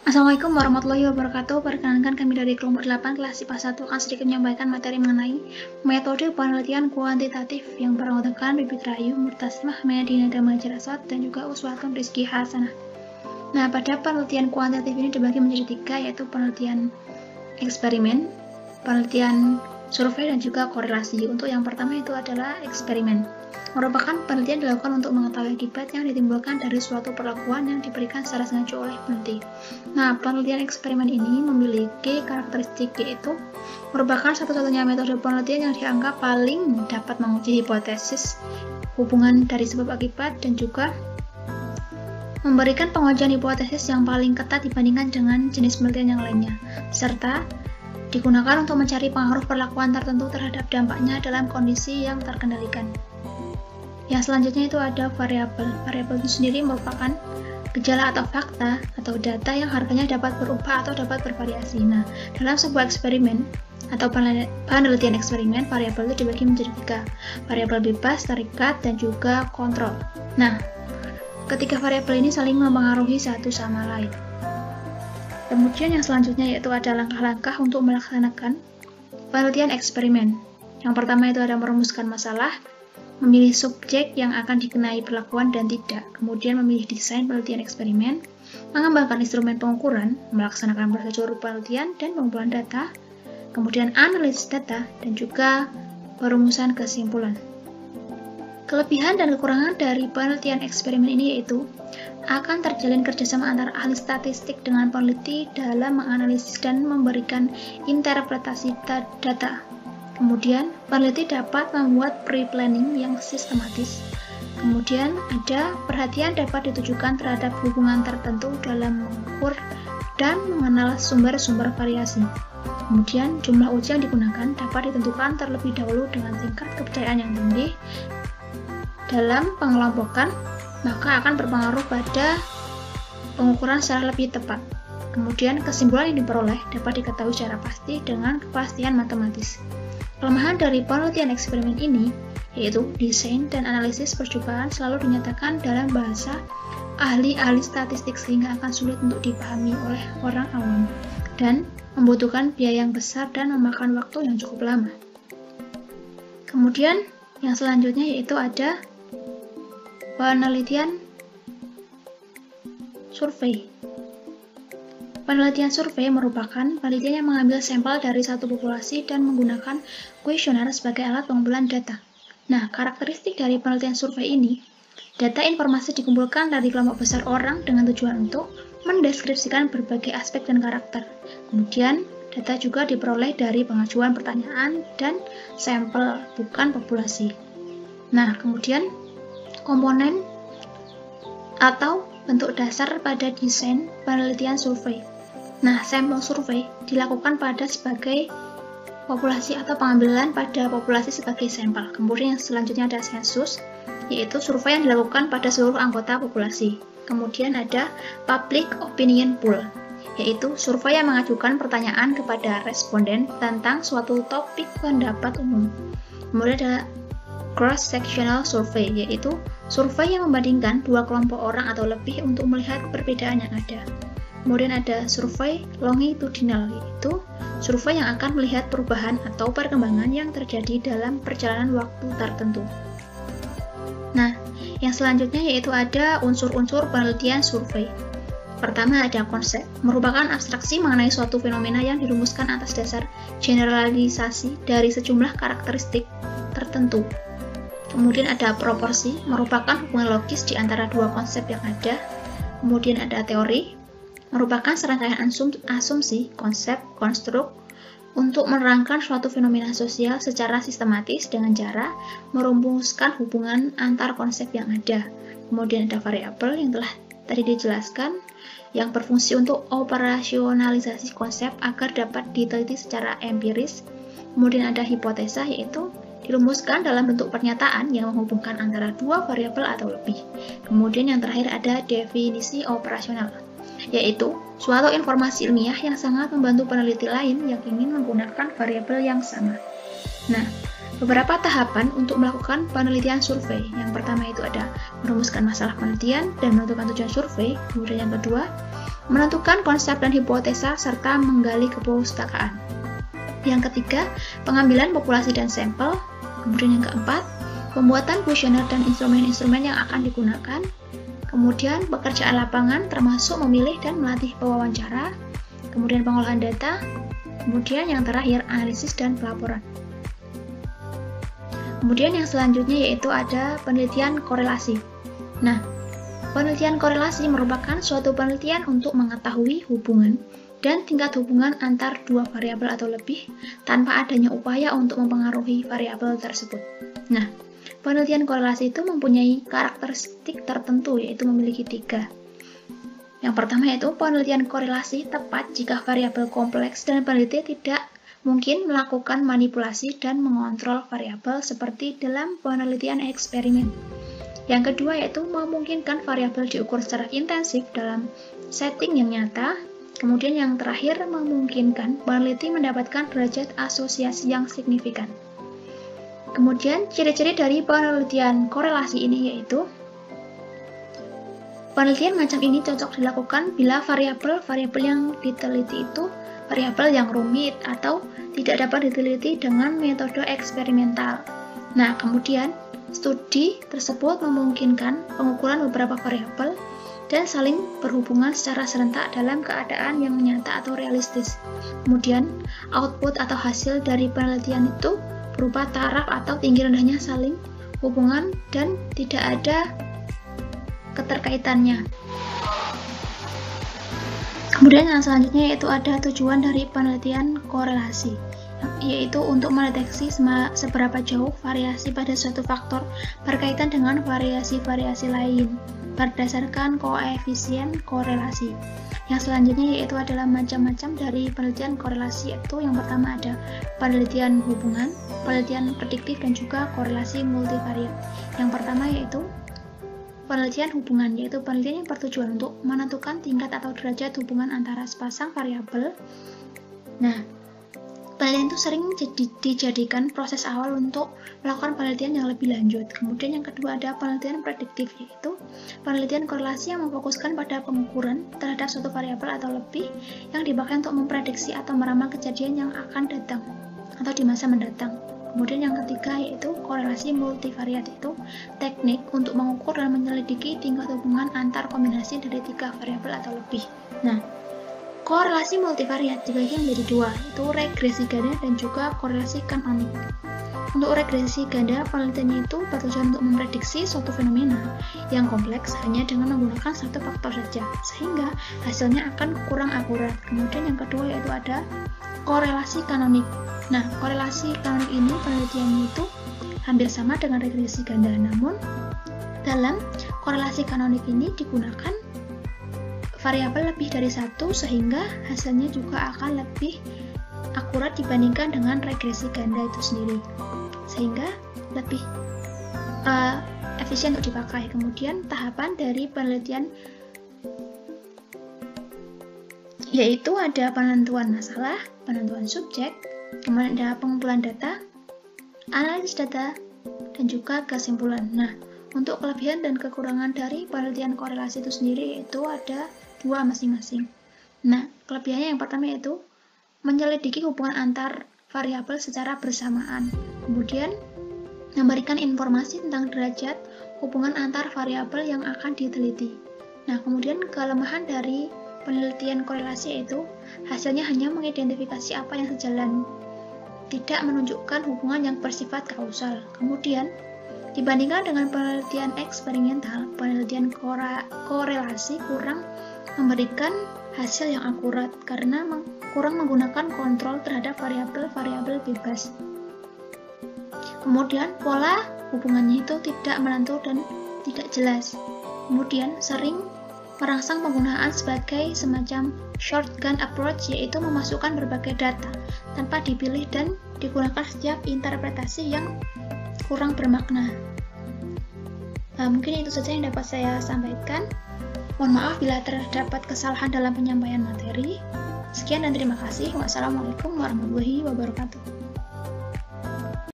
Assalamualaikum warahmatullahi wabarakatuh. Perkenalkan kami dari kelompok 8 kelas IPA 1 akan sedikit menyampaikan materi mengenai metode penelitian kuantitatif yang beranggotakan Bibit Rahayu, Murtasmah, Medina Damajar Aswad, dan juga Uswatun Rizki Hasanah. Nah, pada penelitian kuantitatif ini dibagi menjadi 3, yaitu penelitian eksperimen, penelitian survei, dan juga korelasi. Untuk yang pertama itu adalah eksperimen. Merupakan penelitian dilakukan untuk mengetahui akibat yang ditimbulkan dari suatu perlakuan yang diberikan secara sengaja oleh peneliti. Nah, penelitian eksperimen ini memiliki karakteristik yaitu merupakan satu-satunya metode penelitian yang dianggap paling dapat menguji hipotesis hubungan dari sebab akibat dan juga memberikan pengujian hipotesis yang paling ketat dibandingkan dengan jenis penelitian yang lainnya, serta digunakan untuk mencari pengaruh perlakuan tertentu terhadap dampaknya dalam kondisi yang terkendalikan. Yang selanjutnya itu ada variabel. Variabel itu sendiri merupakan gejala atau fakta atau data yang harganya dapat berubah atau dapat bervariasi. Nah, dalam sebuah eksperimen atau penelitian eksperimen, variabel itu dibagi menjadi 3. Variabel bebas, terikat, dan juga kontrol. Nah, ketiga variabel ini saling mempengaruhi satu sama lain. Kemudian yang selanjutnya yaitu ada langkah-langkah untuk melaksanakan penelitian eksperimen. Yang pertama itu ada merumuskan masalah, memilih subjek yang akan dikenai perlakuan dan tidak, kemudian memilih desain penelitian eksperimen, mengembangkan instrumen pengukuran, melaksanakan prosedur penelitian dan pengumpulan data, kemudian analisis data, dan juga perumusan kesimpulan. Kelebihan dan kekurangan dari penelitian eksperimen ini yaitu akan terjalin kerjasama antara ahli statistik dengan peneliti dalam menganalisis dan memberikan interpretasi data. Kemudian, peneliti dapat membuat pre-planning yang sistematis. Kemudian, ada perhatian dapat ditujukan terhadap hubungan tertentu dalam mengukur dan mengenal sumber-sumber variasi. Kemudian, jumlah uji yang digunakan dapat ditentukan terlebih dahulu dengan tingkat kepercayaan yang tinggi. Dalam pengelompokan, maka akan berpengaruh pada pengukuran secara lebih tepat. Kemudian, kesimpulan yang diperoleh dapat diketahui secara pasti dengan kepastian matematis. Kelemahan dari penelitian eksperimen ini yaitu desain dan analisis percobaan selalu dinyatakan dalam bahasa ahli-ahli statistik sehingga akan sulit untuk dipahami oleh orang awam dan membutuhkan biaya yang besar dan memakan waktu yang cukup lama. Kemudian yang selanjutnya yaitu ada penelitian survei. Penelitian survei merupakan penelitian yang mengambil sampel dari satu populasi dan menggunakan kuesioner sebagai alat pengumpulan data. Nah, karakteristik dari penelitian survei ini, data informasi dikumpulkan dari kelompok besar orang dengan tujuan untuk mendeskripsikan berbagai aspek dan karakter. Kemudian, data juga diperoleh dari pengajuan pertanyaan dan sampel, bukan populasi. Nah, kemudian komponen atau bentuk dasar pada desain penelitian survei. Nah, sampel survei dilakukan pada sebagai populasi atau pengambilan pada populasi sebagai sampel. Kemudian yang selanjutnya ada sensus, yaitu survei yang dilakukan pada seluruh anggota populasi. Kemudian ada public opinion poll, yaitu survei yang mengajukan pertanyaan kepada responden tentang suatu topik pendapat umum. Kemudian ada cross-sectional survey, yaitu survei yang membandingkan dua kelompok orang atau lebih untuk melihat perbedaan yang ada. Kemudian ada survei longitudinal, yaitu survei yang akan melihat perubahan atau perkembangan yang terjadi dalam perjalanan waktu tertentu. Nah, yang selanjutnya yaitu ada unsur-unsur penelitian survei. Pertama ada konsep, merupakan abstraksi mengenai suatu fenomena yang dirumuskan atas dasar generalisasi dari sejumlah karakteristik tertentu. Kemudian ada proporsi, merupakan hubungan logis di antara dua konsep yang ada. Kemudian ada teori, merupakan serangkaian asumsi, konsep, konstruk untuk menerangkan suatu fenomena sosial secara sistematis dengan cara merumuskan hubungan antar konsep yang ada. Kemudian ada variabel yang telah tadi dijelaskan, yang berfungsi untuk operasionalisasi konsep agar dapat diteliti secara empiris. Kemudian ada hipotesa, yaitu dirumuskan dalam bentuk pernyataan yang menghubungkan antara dua variabel atau lebih. Kemudian yang terakhir ada definisi operasional, yaitu suatu informasi ilmiah yang sangat membantu peneliti lain yang ingin menggunakan variabel yang sama. Nah, beberapa tahapan untuk melakukan penelitian survei. Yang pertama itu ada merumuskan masalah penelitian dan menentukan tujuan survei. Kemudian yang kedua, menentukan konsep dan hipotesa, serta menggali kepustakaan. Yang ketiga, pengambilan populasi dan sampel. Kemudian yang keempat, pembuatan kuesioner dan instrumen-instrumen yang akan digunakan. Kemudian pekerjaan lapangan termasuk memilih dan melatih pewawancara. Kemudian pengolahan data. Kemudian yang terakhir, analisis dan pelaporan. Kemudian yang selanjutnya yaitu ada penelitian korelasi. Nah, penelitian korelasi merupakan suatu penelitian untuk mengetahui hubungan dan tingkat hubungan antar dua variabel atau lebih tanpa adanya upaya untuk mempengaruhi variabel tersebut. Nah, penelitian korelasi itu mempunyai karakteristik tertentu, yaitu memiliki 3. Yang pertama yaitu penelitian korelasi tepat jika variabel kompleks dan peneliti tidak mungkin melakukan manipulasi dan mengontrol variabel seperti dalam penelitian eksperimen. Yang kedua yaitu memungkinkan variabel diukur secara intensif dalam setting yang nyata. Kemudian yang terakhir memungkinkan peneliti mendapatkan derajat asosiasi yang signifikan. Kemudian ciri-ciri dari penelitian korelasi ini yaitu penelitian macam ini cocok dilakukan bila variabel-variabel yang diteliti itu variabel yang rumit atau tidak dapat diteliti dengan metode eksperimental. Nah, kemudian studi tersebut memungkinkan pengukuran beberapa variabel dan saling berhubungan secara serentak dalam keadaan yang nyata atau realistis. Kemudian, output atau hasil dari penelitian itu berupa taraf atau tinggi rendahnya saling hubungan dan tidak ada keterkaitannya. Kemudian yang selanjutnya yaitu ada tujuan dari penelitian korelasi, yaitu untuk mendeteksi seberapa jauh variasi pada suatu faktor berkaitan dengan variasi-variasi lain berdasarkan koefisien korelasi. Yang selanjutnya yaitu adalah macam-macam dari penelitian korelasi, yaitu yang pertama ada penelitian hubungan, penelitian prediktif, dan juga korelasi multivariat. Yang pertama yaitu penelitian hubungan, yaitu penelitian yang bertujuan untuk menentukan tingkat atau derajat hubungan antara sepasang variabel. Nah, penelitian itu sering dijadikan proses awal untuk melakukan penelitian yang lebih lanjut. Kemudian yang kedua ada penelitian prediktif, yaitu penelitian korelasi yang memfokuskan pada pengukuran terhadap suatu variabel atau lebih yang dipakai untuk memprediksi atau meramal kejadian yang akan datang atau di masa mendatang. Kemudian yang ketiga yaitu korelasi multivariat, yaitu teknik untuk mengukur dan menyelidiki tingkat hubungan antar kombinasi dari 3 variabel atau lebih. Nah, korelasi multivariat dibagi menjadi 2, yaitu regresi ganda dan juga korelasi kanonik. Untuk regresi ganda, penelitiannya itu bertujuan untuk memprediksi suatu fenomena yang kompleks hanya dengan menggunakan satu faktor saja, sehingga hasilnya akan kurang akurat. Kemudian yang kedua yaitu ada korelasi kanonik. Nah, korelasi kanonik ini penelitiannya itu hampir sama dengan regresi ganda, namun dalam korelasi kanonik ini digunakan variabel lebih dari satu sehingga hasilnya juga akan lebih akurat dibandingkan dengan regresi ganda itu sendiri, sehingga lebih efisien untuk dipakai. Kemudian tahapan dari penelitian yaitu ada penentuan masalah, penentuan subjek, kemudian ada pengumpulan data, analisis data, dan juga kesimpulan. Nah, untuk kelebihan dan kekurangan dari penelitian korelasi itu sendiri yaitu ada 2 masing-masing. Nah, kelebihannya yang pertama yaitu menyelidiki hubungan antar variabel secara bersamaan. Kemudian, memberikan informasi tentang derajat hubungan antar variabel yang akan diteliti. Nah, kemudian kelemahan dari penelitian korelasi yaitu hasilnya hanya mengidentifikasi apa yang sejalan, tidak menunjukkan hubungan yang bersifat kausal. Kemudian, dibandingkan dengan penelitian eksperimental, penelitian korelasi kurang memberikan hasil yang akurat karena kurang menggunakan kontrol terhadap variabel-variabel bebas. Kemudian, pola hubungannya itu tidak menentu dan tidak jelas. Kemudian, sering merangsang penggunaan sebagai semacam shotgun approach, yaitu memasukkan berbagai data tanpa dipilih dan digunakan setiap interpretasi yang kurang bermakna. Mungkin itu saja yang dapat saya sampaikan. Mohon maaf bila terdapat kesalahan dalam penyampaian materi. Sekian dan terima kasih. Wassalamualaikum warahmatullahi wabarakatuh.